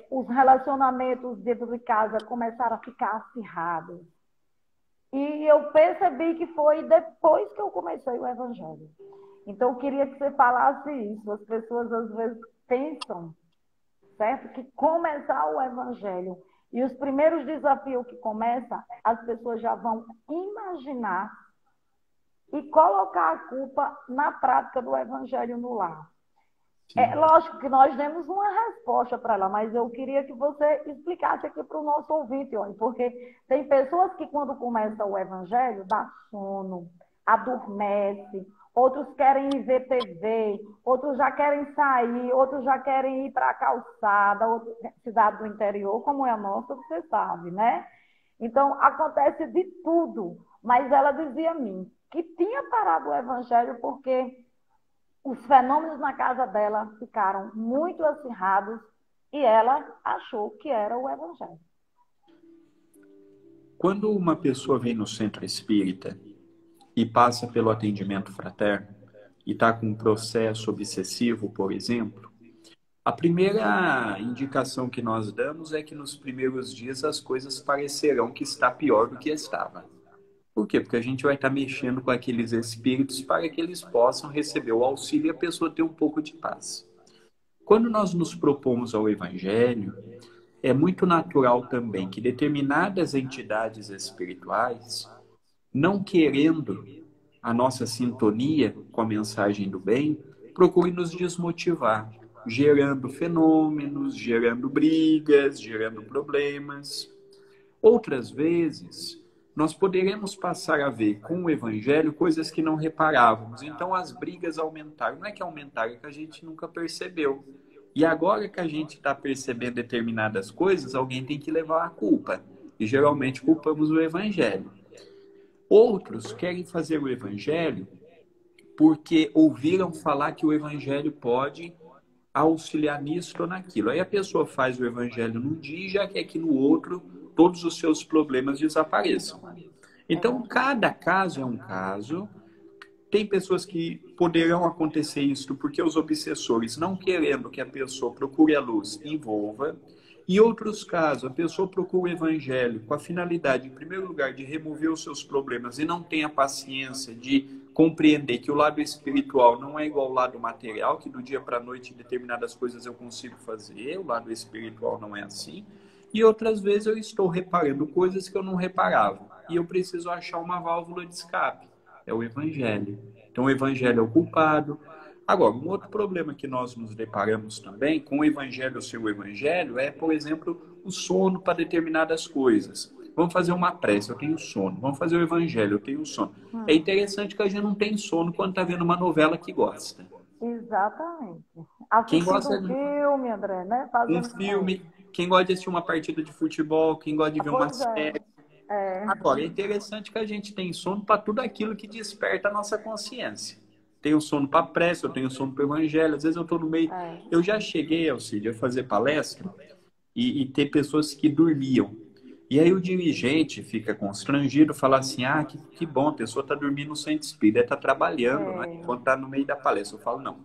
S1: Os relacionamentos dentro de casa começaram a ficar acirrados. E eu percebi que foi depois que eu comecei o Evangelho. Então, eu queria que você falasse isso. As pessoas, às vezes, pensam, certo? Que começar o Evangelho e os primeiros desafios que começam, as pessoas já vão imaginar e colocar a culpa na prática do Evangelho no lar. Lógico que nós demos uma resposta para ela, mas eu queria que você explicasse aqui para o nosso ouvinte, olha, porque tem pessoas que quando começa o Evangelho dá sono, adormece, outros querem ir ver TV, outros já querem sair, outros já querem ir para a calçada, cidade do interior, como é a nossa, você sabe, né? Então, acontece de tudo, mas ela dizia a mim que tinha parado o Evangelho porque os fenômenos na casa dela ficaram muito acirrados e ela achou que era o Evangelho.
S2: Quando uma pessoa vem no centro espírita e passa pelo atendimento fraterno e está com um processo obsessivo, por exemplo, a primeira indicação que nós damos é que nos primeiros dias as coisas parecerão que está pior do que estava. Por quê? Porque a gente vai estar mexendo com aqueles espíritos para que eles possam receber o auxílio e a pessoa ter um pouco de paz. Quando nós nos propomos ao Evangelho, é muito natural também que determinadas entidades espirituais, não querendo a nossa sintonia com a mensagem do bem, procurem nos desmotivar, gerando fenômenos, gerando brigas, gerando problemas. Outras vezes, nós poderemos passar a ver com o Evangelho coisas que não reparávamos. Então as brigas aumentaram. Não é que aumentaram, é que a gente nunca percebeu. E agora que a gente está percebendo determinadas coisas, alguém tem que levar a culpa. E geralmente culpamos o Evangelho. Outros querem fazer o Evangelho porque ouviram falar que o Evangelho pode auxiliar nisso ou naquilo. Aí a pessoa faz o Evangelho num dia e já quer que no outro todos os seus problemas desapareçam. Então, cada caso é um caso. Tem pessoas que poderão acontecer isso porque os obsessores, não querendo que a pessoa procure a luz, envolva. Em outros casos, a pessoa procura o Evangelho com a finalidade, em primeiro lugar, de remover os seus problemas e não tem a paciência de compreender que o lado espiritual não é igual ao lado material, que do dia para a noite determinadas coisas eu consigo fazer, o lado espiritual não é assim. E outras vezes eu estou reparando coisas que eu não reparava. E eu preciso achar uma válvula de escape. É o Evangelho. Então, o evangelho é o culpado. Agora, um outro problema que nós nos deparamos também com o evangelho ser o evangelho é, por exemplo, o sono para determinadas coisas. Vamos fazer uma prece, eu tenho sono. Vamos fazer o evangelho, eu tenho sono. É interessante que a gente não tem sono quando está vendo uma novela que gosta.
S1: Exatamente.
S2: Quem
S1: Assistindo
S2: gosta
S1: um
S2: de
S1: filme, André, né?
S2: um
S1: Fazendo.
S2: filme, quem gosta de assistir uma partida de futebol, quem gosta de ver uma
S1: Pois é.
S2: série.
S1: É.
S2: Agora, é interessante que a gente tem sono para tudo aquilo que desperta a nossa consciência. Tenho sono para prece, eu tenho sono para o evangelho. Às vezes eu estou no meio.
S1: É.
S2: Eu já cheguei, Alcide, a fazer palestra e ter pessoas que dormiam. E aí o dirigente fica constrangido, fala assim, ah, que bom, a pessoa está dormindo no centro espírita, está trabalhando, né? Enquanto está no meio da palestra. Eu falo, não.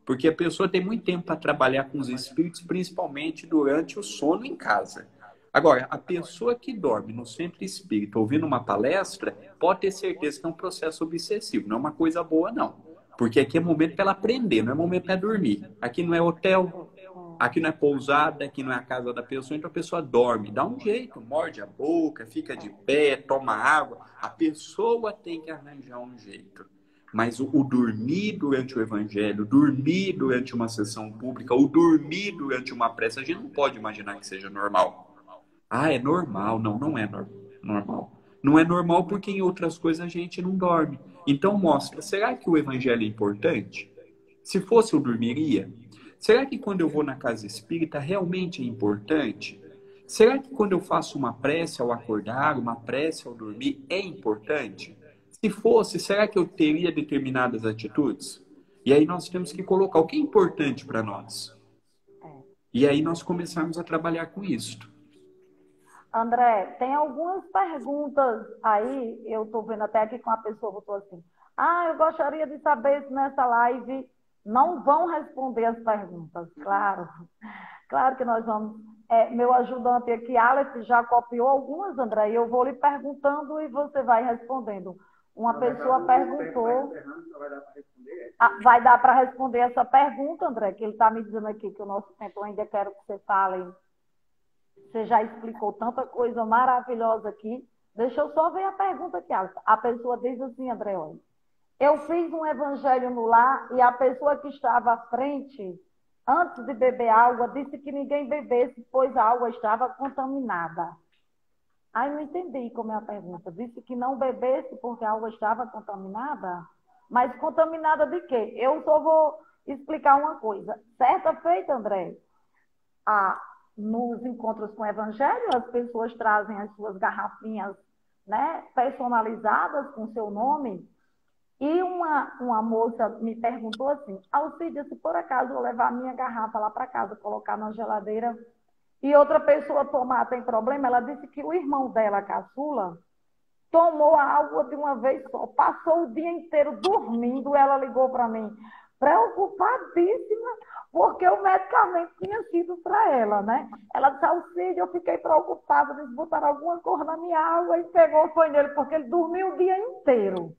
S2: Porque a pessoa tem muito tempo para trabalhar com os espíritos, principalmente durante o sono em casa. Agora, a pessoa que dorme no centro espírita ouvindo uma palestra, pode ter certeza que é um processo obsessivo, não é uma coisa boa, não. Porque aqui é momento para ela aprender, não é momento para dormir. Aqui não é hotel, aqui não é pousada, aqui não é a casa da pessoa, então a pessoa dorme, dá um jeito, morde a boca, fica de pé, toma água. A pessoa tem que arranjar um jeito. Mas o dormir durante o evangelho, dormir durante uma sessão pública, ou dormir durante uma prece, a gente não pode imaginar que seja normal. Ah, é normal. Não, não é normal. Não é normal porque em outras coisas a gente não dorme. Então mostra, será que o evangelho é importante? Se fosse, eu dormiria? Será que quando eu vou na casa espírita realmente é importante? Será que quando eu faço uma prece ao acordar, uma prece ao dormir, é importante? Se fosse, será que eu teria determinadas atitudes? E aí nós temos que colocar o que é importante para nós. E aí nós começamos a trabalhar com isso.
S1: André, tem algumas perguntas aí, eu estou vendo até aqui com a pessoa botou assim, eu gostaria de saber se nessa live não vão responder as perguntas. Claro, claro que nós vamos. Meu ajudante aqui, Aleph, já copiou algumas, André, e eu vou lhe perguntando e você vai respondendo. Uma pessoa perguntou... vai dar para responder essa pergunta, André, que ele está me dizendo aqui que o nosso tempo, eu ainda quero que você fale. Você já explicou tanta coisa maravilhosa aqui. Deixa eu só ver a pergunta aqui. A pessoa diz assim, André, olha, eu fiz um evangelho no lar e a pessoa que estava à frente, antes de beber água, disse que ninguém bebesse, pois a água estava contaminada. Aí não entendi como é a pergunta. Disse que não bebesse porque a água estava contaminada? Mas contaminada de quê? Eu só vou explicar uma coisa. Certa feita, André, nos encontros com o Evangelho, as pessoas trazem as suas garrafinhas, né, personalizadas com seu nome. E uma moça me perguntou assim, Alcídia, se por acaso eu levar a minha garrafa lá para casa, colocar na geladeira, e outra pessoa tomar, tem problema? Ela disse que o irmão dela, a caçula, tomou a água de uma vez só, passou o dia inteiro dormindo, ela ligou para mim, preocupadíssima, porque o medicamento tinha sido para ela, né? Ela disse, Alcide, eu fiquei preocupada, eles botaram alguma cor na minha água e pegou, foi nele, porque ele dormiu o dia inteiro.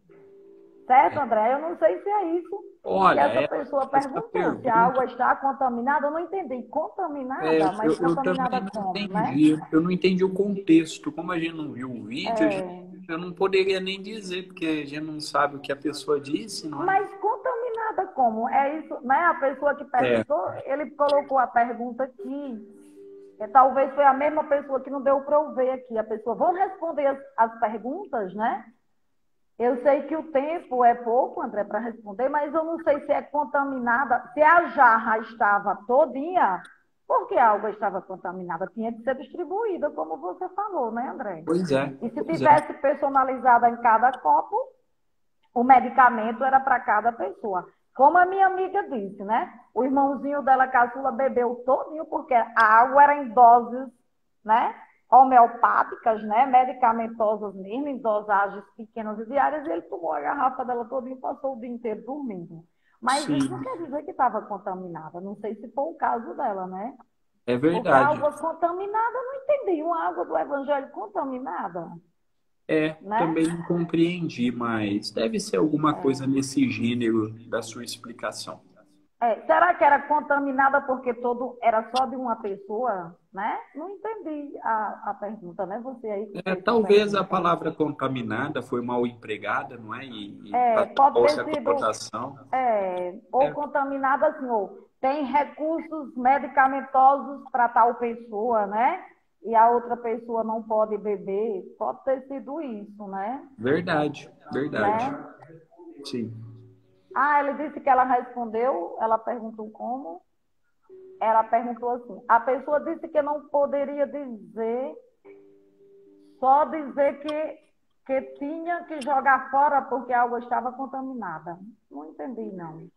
S1: Certo, André? Eu não sei se é isso.
S2: Olha,
S1: que essa pessoa perguntou se a água está contaminada. Eu não entendi. Contaminada? Mas
S2: eu
S1: contaminada
S2: também não
S1: como, né?
S2: entendi. Eu não entendi o contexto. Como a gente não viu o vídeo, eu não poderia nem dizer, porque a gente não sabe o que a pessoa disse, não é?
S1: Mas contaminada como? É isso, né? A pessoa que perguntou, ele colocou a pergunta aqui. Talvez foi a mesma pessoa que não deu para eu ver aqui. A pessoa, vamos responder as perguntas, né? Eu sei que o tempo é pouco, André, para responder, mas eu não sei se é contaminada, se a jarra estava todinha, porque a água estava contaminada, tinha que ser distribuída, como você falou, né, André?
S2: Pois é.
S1: E se tivesse personalizada em cada copo, o medicamento era para cada pessoa. Como a minha amiga disse, né? O irmãozinho dela, caçula, bebeu todinho, porque a água era em doses, né? Homeopáticas, né, medicamentosas mesmo, em dosagens pequenas e diárias, e ele tomou a garrafa dela toda e passou o dia inteiro dormindo. Mas isso não quer dizer que estava contaminada. Não sei se foi o caso dela, né?
S2: É verdade.
S1: Porque água contaminada, não entendi. Uma água do Evangelho contaminada.
S2: Né? Também não compreendi, mas deve ser alguma coisa nesse gênero da sua explicação.
S1: Será que era contaminada porque todo era só de uma pessoa, né? Não entendi a pergunta, né? Você aí que fez a
S2: Talvez a
S1: pergunta.
S2: palavra contaminada foi mal empregada, não é? E
S1: Pode
S2: trouxe
S1: ter
S2: a
S1: sido
S2: conotação.
S1: ou
S2: É,
S1: contaminada assim, ou tem recursos medicamentosos para tal pessoa, né? E a outra pessoa não pode beber. Pode ter sido isso, né?
S2: verdade, verdade.
S1: Né?
S2: Sim.
S1: Ah, ele disse que ela respondeu, ela perguntou como. Ela perguntou assim: a pessoa disse que não poderia dizer, só dizer que tinha que jogar fora porque a água estava contaminada. Não entendi, não.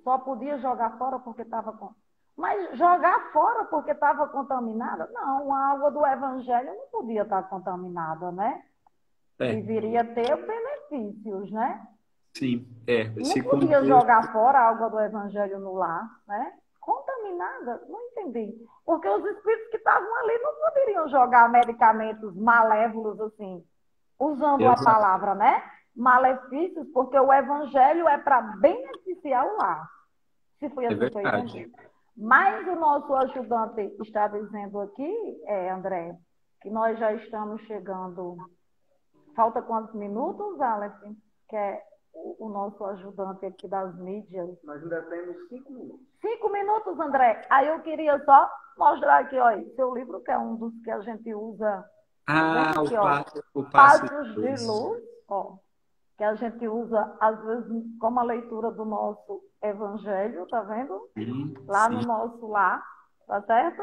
S1: Só podia jogar fora porque estava com. Mas jogar fora porque estava contaminada? Não, a água do Evangelho não podia estar contaminada, né?
S2: É,
S1: Deveria ter benefícios, né?
S2: sim.
S1: Não
S2: Esse
S1: podia
S2: contexto.
S1: jogar fora a água do Evangelho no lar, né? Contaminada? Não entendi. Porque os espíritos que estavam ali não poderiam jogar medicamentos malévolos assim, usando a
S2: Exato.
S1: palavra, né? Malefícios, porque o Evangelho é para beneficiar o lar. Se foi
S2: É
S1: assim que eu
S2: verdade.
S1: entendi. Mas o nosso ajudante está dizendo aqui, André, que nós já estamos chegando. Falta quantos minutos, Alex? Que é o nosso ajudante aqui das mídias.
S3: Nós ainda temos 5 minutos.
S1: 5 minutos, André. Aí eu queria só mostrar aqui, ó, seu livro, que é um dos que a gente usa. Tá vendo aqui, ó?
S2: O passo de
S1: Passos de
S2: luz.
S1: Luz, ó, que a gente usa, às vezes, como a leitura do nosso Evangelho, tá vendo?
S2: Sim,
S1: Lá no
S2: sim.
S1: nosso lar, tá certo?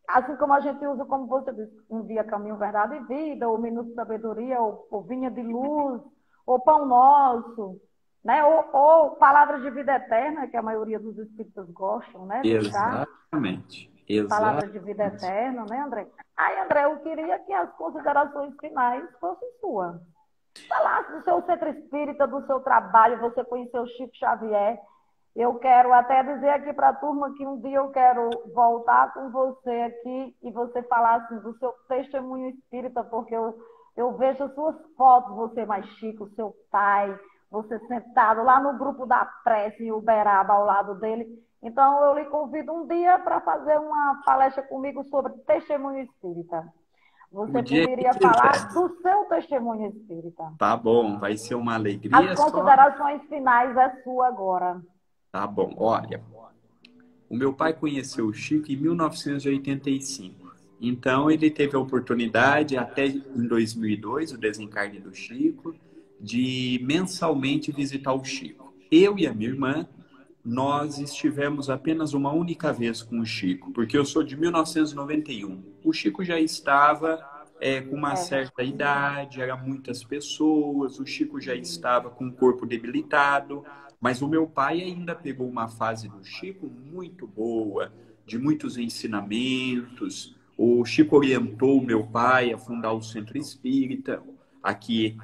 S1: Assim como a gente usa, como você disse, um dia caminho, verdade e vida, ou minuto de sabedoria, ou vinha de luz, ou pão nosso, né? Ou palavras de vida eterna, que a maioria dos espíritas gostam, né, de citar.
S2: Exatamente.
S1: Palavras de vida
S2: Exatamente.
S1: eterna, né, André? Aí, André, eu queria que as considerações finais fossem suas. Falasse do seu centro espírita, do seu trabalho, você conheceu Chico Xavier. Eu quero até dizer aqui para a turma que um dia eu quero voltar com você aqui e você falar assim, do seu testemunho espírita, porque eu vejo as suas fotos, você mais Chico, seu pai, você sentado lá no grupo da prece em Uberaba ao lado dele. Então eu lhe convido um dia para fazer uma palestra comigo sobre testemunho espírita.
S2: O
S1: Você
S2: dia que
S1: poderia
S2: quiser.
S1: falar do seu testemunho espírita.
S2: Tá bom, vai ser uma
S1: As
S2: alegria só.
S1: considerações finais é sua agora.
S2: Tá bom, olha. O meu pai conheceu o Chico em 1985. Então, ele teve a oportunidade, até em 2002, o desencarne do Chico, de mensalmente visitar o Chico. Eu e a minha irmã, nós estivemos apenas uma única vez com o Chico, porque eu sou de 1991. O Chico já estava com uma certa idade, eram muitas pessoas, o Chico já estava com o corpo debilitado, mas o meu pai ainda pegou uma fase do Chico muito boa, de muitos ensinamentos. O Chico orientou o meu pai a fundar o Centro Espírita, aqui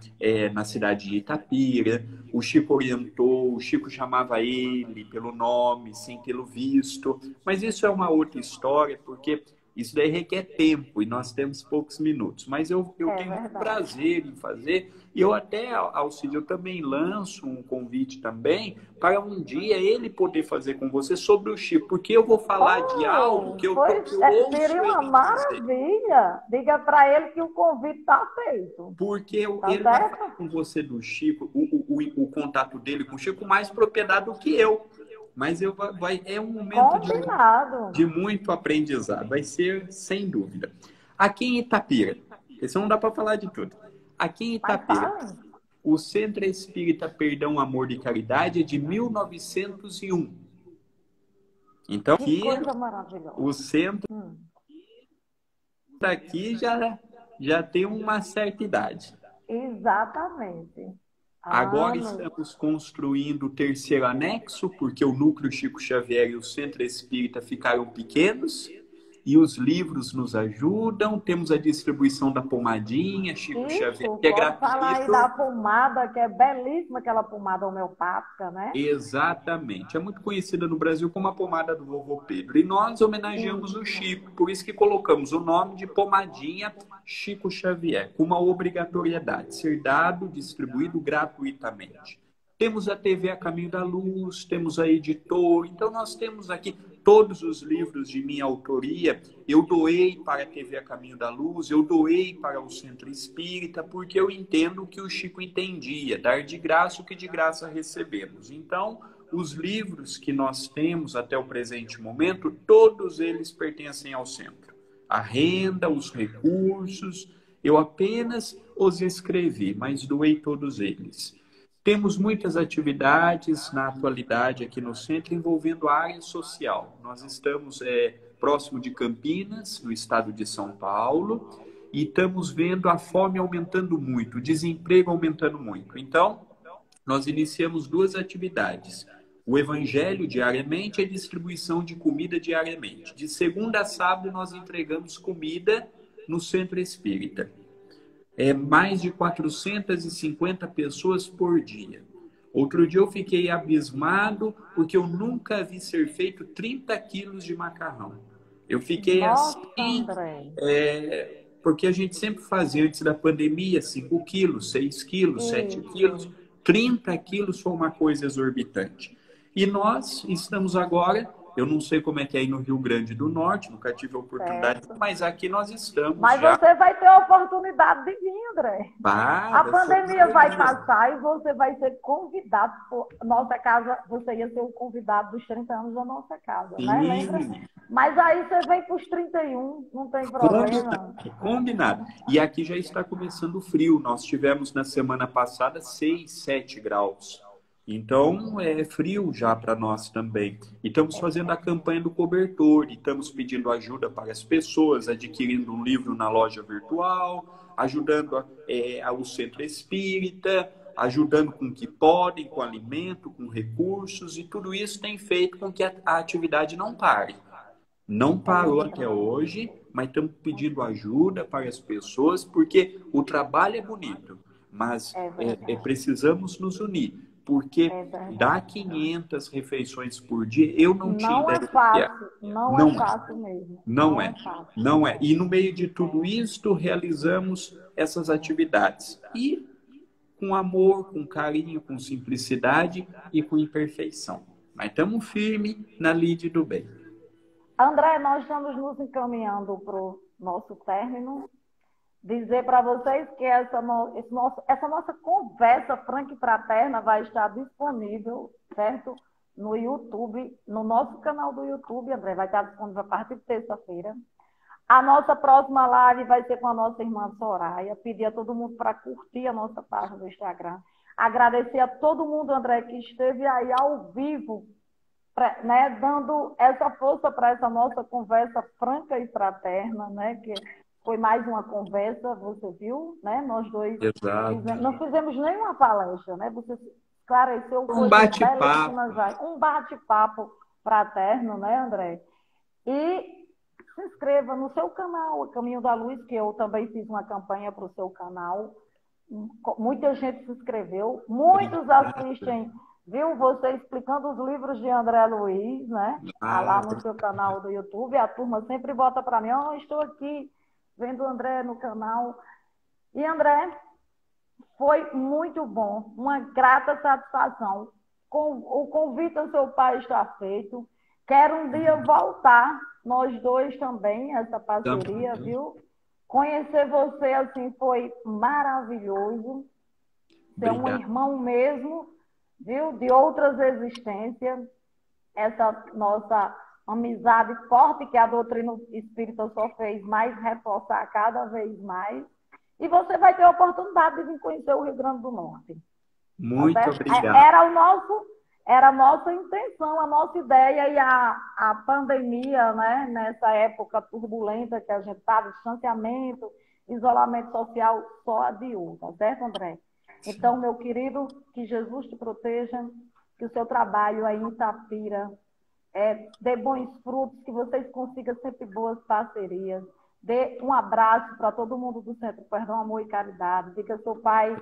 S2: na cidade de Itapira. O Chico orientou, o Chico chamava ele pelo nome, sem tê-lo visto. Mas isso é uma outra história, porque isso daí requer tempo e nós temos poucos minutos. Mas eu tenho muito prazer em fazer. E eu até, Alcide, eu também lanço um convite também para um dia ele poder fazer com você sobre o Chico, porque eu vou falar de algo que eu ouço
S1: seria uma
S2: ele dizer.
S1: maravilha. Diga para ele que o convite está feito.
S2: Porque
S1: Tá
S2: ele vai
S1: certo?
S2: falar com você do Chico, o contato dele com o Chico, mais propriedade do que eu. Mas é um momento
S1: Combinado.
S2: de muito aprendizado. Vai ser, sem dúvida. Aqui em Itapira, porque senão não dá para falar de tudo. Aqui em
S1: Mas
S2: Itapira,
S1: fala.
S2: o Centro Espírita Perdão, Amor e Caridade é de 1901. Então,
S1: Que
S2: aqui,
S1: coisa maravilhosa.
S2: o centro aqui já tem uma certa idade.
S1: Exatamente.
S2: Agora estamos construindo o terceiro anexo, porque o Núcleo Chico Xavier e o Centro Espírita ficaram pequenos e os livros nos ajudam. Temos a distribuição da pomadinha Chico Xavier, que é
S1: pode falar aí
S2: gratuito.
S1: da pomada, que é belíssima aquela pomada homeopática, né?
S2: Exatamente. É muito conhecida no Brasil como a pomada do vovô Pedro. E nós homenageamos o Chico, por isso que colocamos o nome de pomadinha Chico Xavier, com uma obrigatoriedade, ser dado, distribuído gratuitamente. Temos a TV A Caminho da Luz, temos a editora, então nós temos aqui todos os livros de minha autoria. Eu doei para a TV A Caminho da Luz, eu doei para o Centro Espírita, porque eu entendo o que o Chico entendia, dar de graça o que de graça recebemos. Então, os livros que nós temos até o presente momento, todos eles pertencem ao centro. A renda, os recursos, eu apenas os escrevi, mas doei todos eles. Temos muitas atividades na atualidade aqui no centro envolvendo a área social. Nós estamos próximo de Campinas, no estado de São Paulo, e estamos vendo a fome aumentando muito, o desemprego aumentando muito. Então, nós iniciamos 2 atividades. O evangelho diariamente e a distribuição de comida diariamente. De segunda a sábado, nós entregamos comida no Centro Espírita. Mais de 450 pessoas por dia. Outro dia eu fiquei abismado porque eu nunca vi ser feito 30 quilos de macarrão. Eu fiquei
S1: Nossa,
S2: assim,
S1: André.
S2: porque a gente sempre fazia antes da pandemia 5 quilos, 6 quilos, 7 quilos. 30 quilos foi uma coisa exorbitante. E nós estamos agora, eu não sei como é que é aí no Rio Grande do Norte, nunca tive a oportunidade, mas aqui nós estamos
S1: Mas
S2: já.
S1: você vai ter a oportunidade de vir, André.
S2: Para,
S1: A pandemia vai passar e você vai ser convidado por nossa casa. Você ia ser o convidado dos 30 anos da nossa casa, né? Lembra? Mas aí você vem para os 31, não tem problema.
S2: Combinado. E aqui já está começando o frio. Nós tivemos na semana passada 6, 7 graus. Então, é frio já para nós também. E estamos fazendo a campanha do cobertor, e estamos pedindo ajuda para as pessoas, adquirindo um livro na loja virtual, ajudando ao Centro Espírita, ajudando com o que podem, com alimento, com recursos, e tudo isso tem feito com que a atividade não pare. Não parou até hoje, mas estamos pedindo ajuda para as pessoas, porque o trabalho é bonito, mas precisamos nos unir. Porque dar 500 refeições por dia, eu não tinha ideia.
S1: Não é fácil, não é fácil mesmo.
S2: Não é. E no meio de tudo isso, realizamos essas atividades. E com amor, com carinho, com simplicidade e com imperfeição. Mas estamos firmes na lide do bem.
S1: André, nós estamos nos encaminhando para o nosso término. Dizer para vocês que essa nossa conversa franca e fraterna vai estar disponível, certo? No YouTube, no nosso canal do YouTube, André, vai estar disponível a partir de terça-feira. A nossa próxima live vai ser com a nossa irmã Soraya. Pedir a todo mundo para curtir a nossa página do Instagram. Agradecer a todo mundo, André, que esteve aí ao vivo, né, dando essa força para essa nossa conversa franca e fraterna, né? Que foi mais uma conversa, você viu, né? Nós dois não fizemos nenhuma palestra, né? Você esclareceu
S2: um bate-papo.
S1: Um bate-papo fraterno, né, André? E se inscreva no seu canal, o Caminho da Luz, que eu também fiz uma campanha para o seu canal. Muita gente se inscreveu, muitos assistem, viu? Você explicando os livros de André Luiz, né? Lá no seu canal do YouTube. A turma sempre bota para mim, estou aqui vendo o André no canal. E, André, foi muito bom, uma grata satisfação. O convite ao seu pai está feito. Quero um dia voltar, nós dois também, essa parceria, viu? Conhecer você, assim, foi maravilhoso. Ser um irmão mesmo, viu? De outras existências. Essa nossa amizade forte que a doutrina espírita só fez mais reforçar cada vez mais. E você vai ter a oportunidade de vir conhecer o Rio Grande do Norte.
S2: Muito obrigado.
S1: Era a nossa intenção, a nossa ideia, e a pandemia, né, nessa época turbulenta que a gente está, distanciamento, isolamento social, só adiou, tá certo, André? Então, meu querido, que Jesus te proteja, que o seu trabalho aí em Itapira dê bons frutos, que vocês consigam sempre boas parcerias. Dê um abraço para todo mundo do Centro Perdão, Amor e Caridade. Diga ao seu pai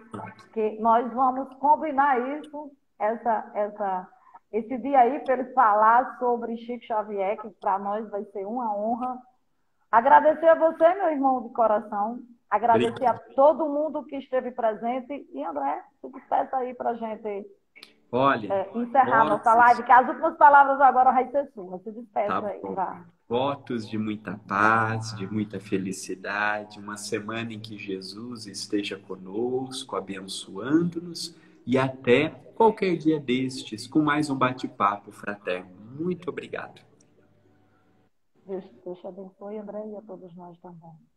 S1: que nós vamos combinar isso, esse dia aí, para ele falar sobre Chico Xavier, que para nós vai ser uma honra. Agradecer a você, meu irmão de coração. Agradecer a todo mundo que esteve presente. E, André, se despeça aí para a gente
S2: Olha,
S1: encerrar nossa
S2: votos,
S1: live, que as últimas palavras agora vai ser sua. Se
S2: tá
S1: despeça aí,
S2: bom.
S1: vá.
S2: Votos de muita paz, de muita felicidade, uma semana em que Jesus esteja conosco, abençoando-nos e até qualquer dia destes com mais um bate-papo fraterno. Muito obrigado.
S1: Deus te abençoe, André, e a todos nós também.